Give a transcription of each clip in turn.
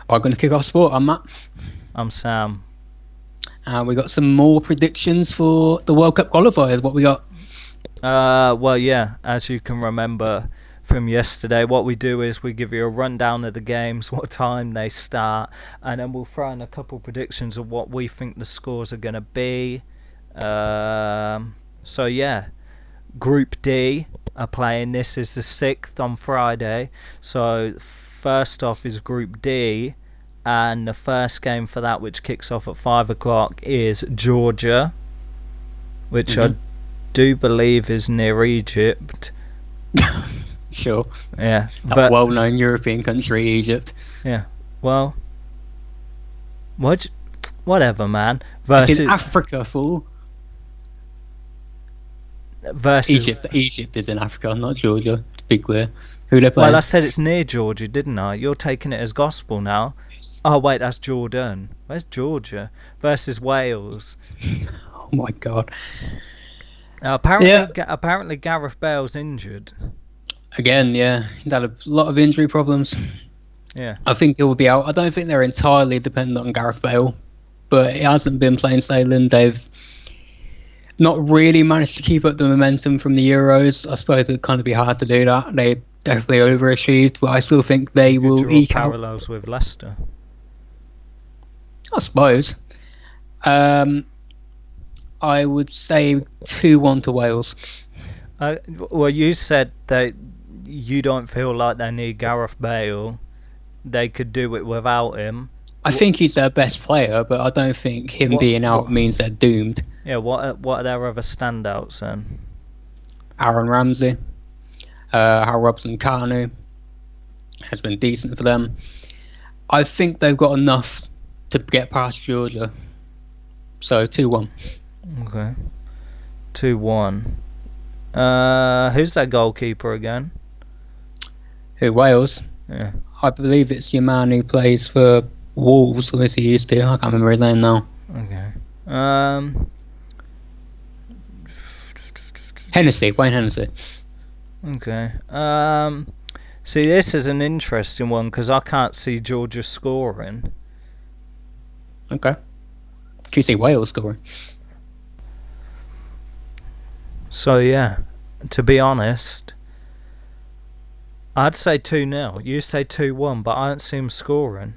I'm going to kick off sport. I'm Matt. I'm Sam. We got some more predictions for the World Cup qualifiers. What we got? Well, yeah, as you can remember from yesterday, what we do is we give you a rundown of the games, what time they start, and then we'll throw in a couple predictions of what we think the scores are going to be. So, yeah, Group D are playing. This is the 6th on Friday. So, first off is Group D, and the first game for that, which kicks off at 5 o'clock, is Georgia, which I do believe is near Egypt. Sure. Yeah. That well-known European country, Egypt. Yeah. Well, whatever, man. It's in Africa, fool. Versus Egypt is in Africa, not Georgia, to be clear. Who they playing? Well, I said it's near Georgia, didn't I? You're taking it as gospel now. Oh, wait, that's Jordan. Where's Georgia? Versus Wales. Oh, my God. Apparently Gareth Bale's injured. Again, yeah. He's had a lot of injury problems. Yeah. I think he'll be out. I don't think they're entirely dependent on Gareth Bale, but he hasn't been plain sailing. They've not really managed to keep up the momentum from the Euros. I suppose it'd kind of be hard to do that. They definitely overachieved, but I still think they will eke out parallels with Leicester. I suppose. I would say 2-1 to Wales. Well, you said that you don't feel like they need Gareth Bale. They could do it without him. I think he's their best player, but I don't think him being out means they're doomed. Yeah, what are their other standouts then? Aaron Ramsey, Hal Robson-Kanu has been decent for them. I think they've got enough to get past Georgia. So 2-1. Okay. 2-1. Who's that goalkeeper again? Who, Wales? Yeah. I believe it's your man who plays for Wolves, or is he used to? I can't remember his name now. Okay. Wayne Hennessy. Okay. See, this is an interesting one because I can't see Georgia scoring. Okay. Can you see Wales scoring? So, yeah, to be honest, I'd say 2-0. You say 2-1, but I don't see him scoring.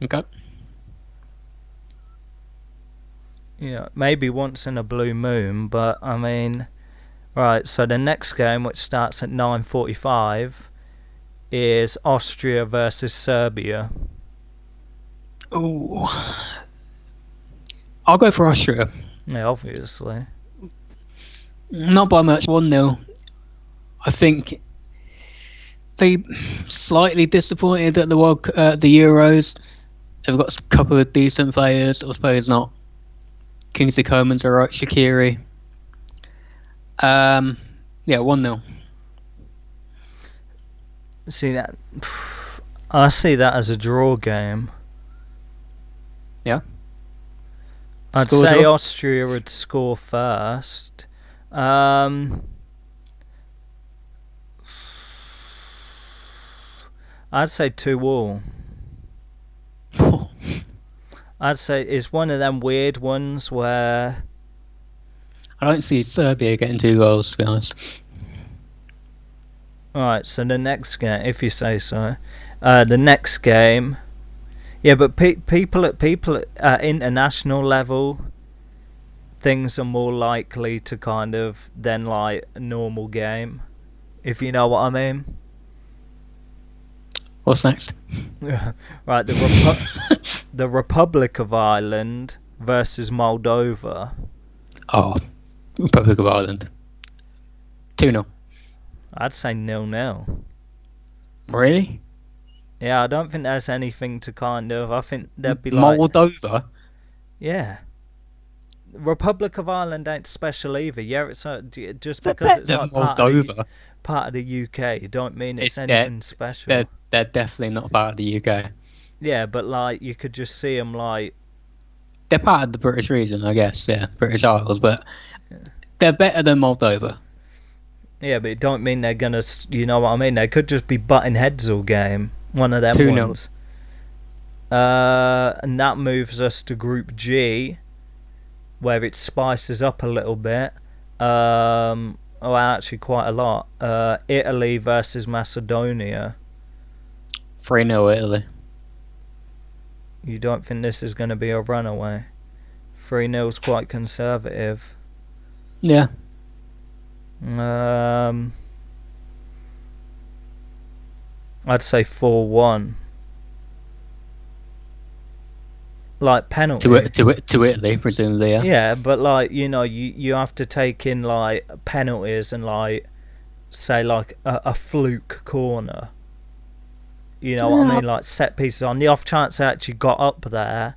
Okay. Yeah, maybe once in a blue moon, but I mean, right, so the next game, which starts at 9:45, is Austria versus Serbia. Ooh. I'll go for Austria. Yeah, obviously. Not by much, 1-0. I think they slightly disappointed at the Euros. They've got a couple of decent players. I suppose not. Kingsley Coman's alright. Shaqiri. Yeah, 1-0. See that? I see that as a draw game. Yeah. I'd say Austria would score first. I'd say 2-2. I'd say it's one of them weird ones where I don't see Serbia getting 2 goals, to be honest. Alright, so the next game, if you say so, the next game, yeah, but people at international level, things are more likely to kind of than like a normal game, if you know what I mean. What's next? Right, the Republic of Ireland versus Moldova. Oh, Republic of Ireland. 2-0. I'd say 0-0. Really? Yeah, I don't think there's anything to kind of. I think there'd be like Moldova. Yeah. Republic of Ireland ain't special either. Yeah, it's just because it's like Moldova. Part of the UK. Don't mean it's anything special. They're definitely not part of the UK. Yeah, but like you could just see them like they're part of the British region, I guess. Yeah, British Isles, but they're better than Moldova. Yeah, but it don't mean they're gonna. You know what I mean? They could just be butting heads all game. One of them 2-0. ones. And that moves us to Group G, where it spices up a little bit. Actually quite a lot. Italy versus Macedonia. 3-0 Italy. You don't think this is going to be a runaway? 3-0 is quite conservative. Yeah. I'd say 4-1. Like penalty to Italy, presumably. Yeah, but like, you know, you have to take in like penalties and like say like a fluke corner. You know what I mean? Like set pieces. On the off chance they actually got up there,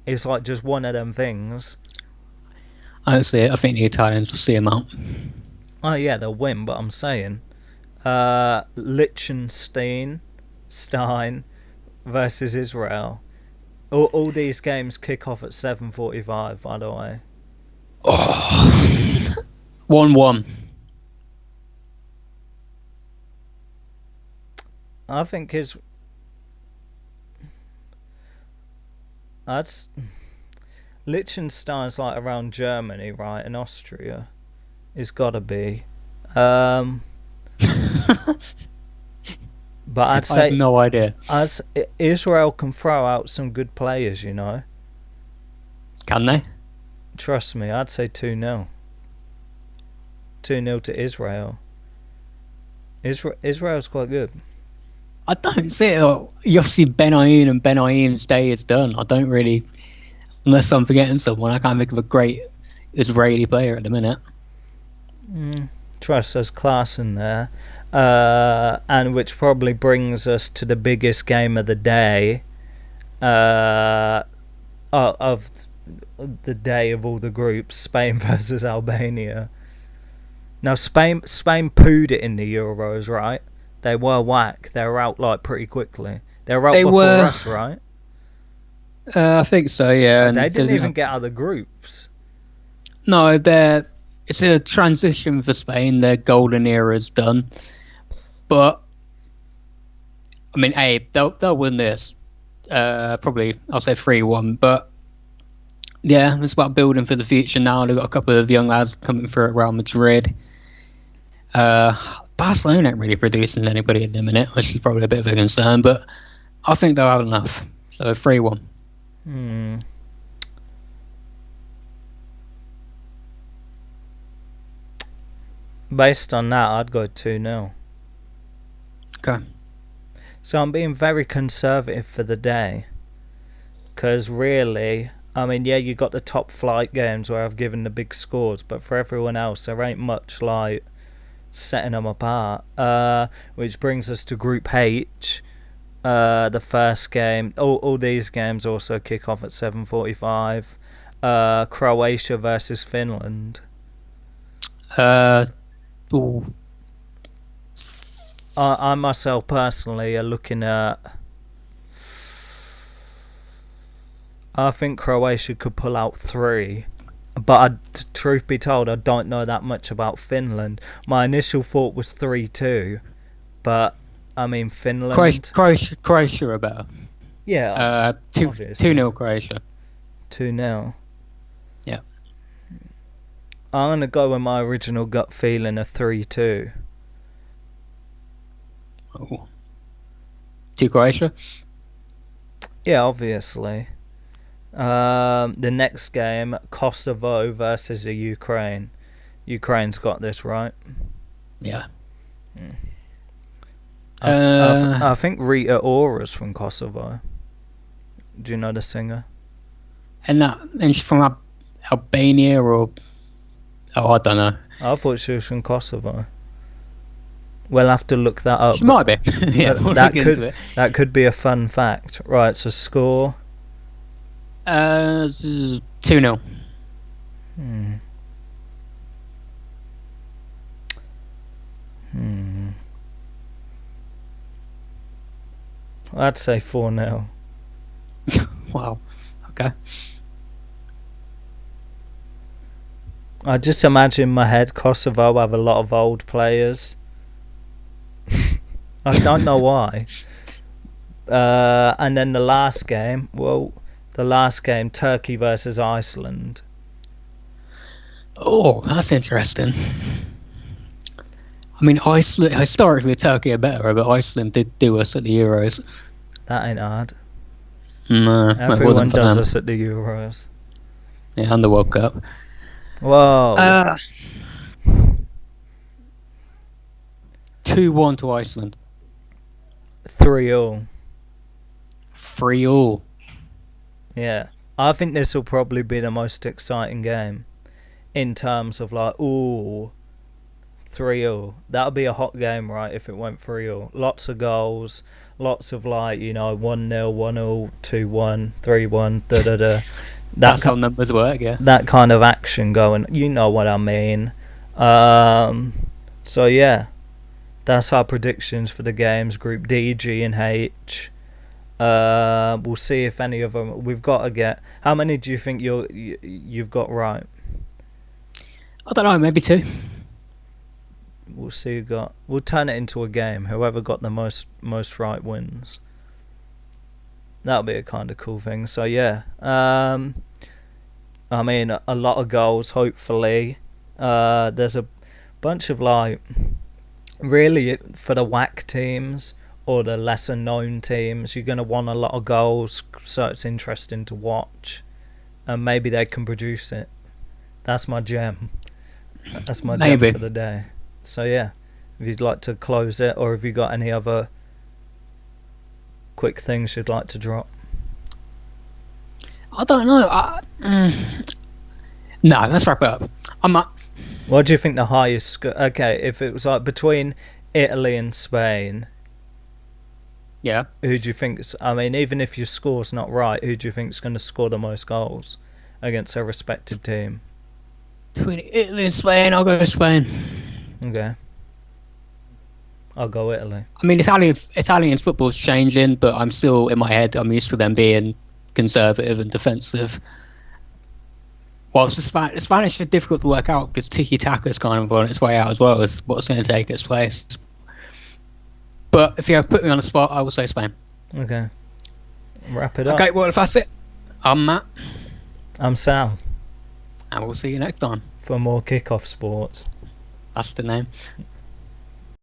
it's like just one of them things. Honestly, I think the Italians will see them out. Oh yeah, they'll win. But I'm saying, Liechtenstein versus Israel. All these games kick off at 7:45. By the way. 1-1. I think that's Liechtenstein's like around Germany, right? And Austria. It's gotta be. But I'd say I have no idea. As Israel can throw out some good players, you know. Can they? Trust me, I'd say 2-0. 2-0 to Israel. Israel's quite good. I don't see it. Yossi Benayoun and Benayoun's day is done. I don't really, unless I'm forgetting someone, I can't think of a great Israeli player at the minute. Trust, there's class in there. And which probably brings us to the biggest game of the day, of the day of all the groups, Spain versus Albania. Now Spain pooed it in the Euros, right? They were whack. They were out like pretty quickly. They were out before us, right? I think so, yeah. They didn't even get out of the groups. No, it's a transition for Spain. Their golden era is done. But I mean, they'll win this. Probably, I'll say 3-1. But yeah, it's about building for the future now. They've got a couple of young lads coming through at Real Madrid. Barcelona ain't really producing anybody at the minute, which is probably a bit of a concern. But I think they'll have enough. So 3-1. Based on that, I'd go 2-0. Okay. So I'm being very conservative for the day. Because really, I mean, yeah, you got the top flight games where I've given the big scores, but for everyone else, there ain't much like setting them apart. Which brings us to Group H. The first game. All these games also kick off at 7:45. Croatia versus Finland. I myself personally are looking at. I think Croatia could pull out 3, but truth be told, I don't know that much about Finland. My initial thought was 3-2, but I mean Finland. Croatia are better. Yeah. 2-0 Croatia. 2-0. Yeah. I'm gonna go with my original gut feeling of 3-2. Oh. To Croatia? Yeah, obviously. The next game, Kosovo versus the Ukraine. Ukraine's got this, right? Yeah. I think Rita Ora's from Kosovo. Do you know the singer? And she's from Albania or... Oh, I don't know. I thought she was from Kosovo. We'll have to look that up. She might be. Yeah, that could be a fun fact. Right, so score? 2-0. I'd say 4-0. Wow. Okay. I just imagine in my head Kosovo have a lot of old players. I don't know why. And then the last game, Turkey versus Iceland. Oh, that's interesting. I mean, Iceland historically, Turkey are better, but Iceland did do us at the Euros. That ain't hard. No, Everyone does us at the Euros. Yeah, and the World Cup. Whoa. 2-1 to Iceland. 3-3. 3-3. Yeah. I think this will probably be the most exciting game in terms of like, 3-3. That'll be a hot game, right, if it went 3-3. Lots of goals, lots of 1-0, 1-0, 2-1, 3-1, da-da-da. That's how numbers work, yeah. That kind of action going, you know what I mean. So yeah, that's our predictions for the games, Group D, G and H. We'll see if any of them we've got to get. How many do you think you've got right? I don't know, maybe 2. We'll see. We'll turn it into a game. Whoever got the most right wins. That'll be a kind of cool thing. So yeah, I mean, a lot of goals. Hopefully, there's a bunch of really for the WAC teams or the lesser known teams, you're gonna want a lot of goals, so it's interesting to watch, and maybe they can produce it. That's my gem. That's my gem for the day. So yeah, if you'd like to close it, or have you got any other quick things you'd like to drop? I don't know. No, let's wrap it up. What do you think the highest score? Okay, if it was like between Italy and Spain, yeah, who do you think? I mean, even if your score's not right, who do you think is going to score the most goals against their respective team? Between Italy and Spain, I'll go Spain. Okay. I'll go Italy. I mean, Italian football's changing, but I'm still, in my head, I'm used to them being conservative and defensive. Whilst the Spanish are difficult to work out because tiki-taka is kind of on its way out as well as what's going to take its place. But if you put me on the spot, I will say Spain. Okay. Wrap it up. Okay, well, if that's it, I'm Matt. I'm Sal. And we'll see you next time. For more Kickoff Sports. That's the name.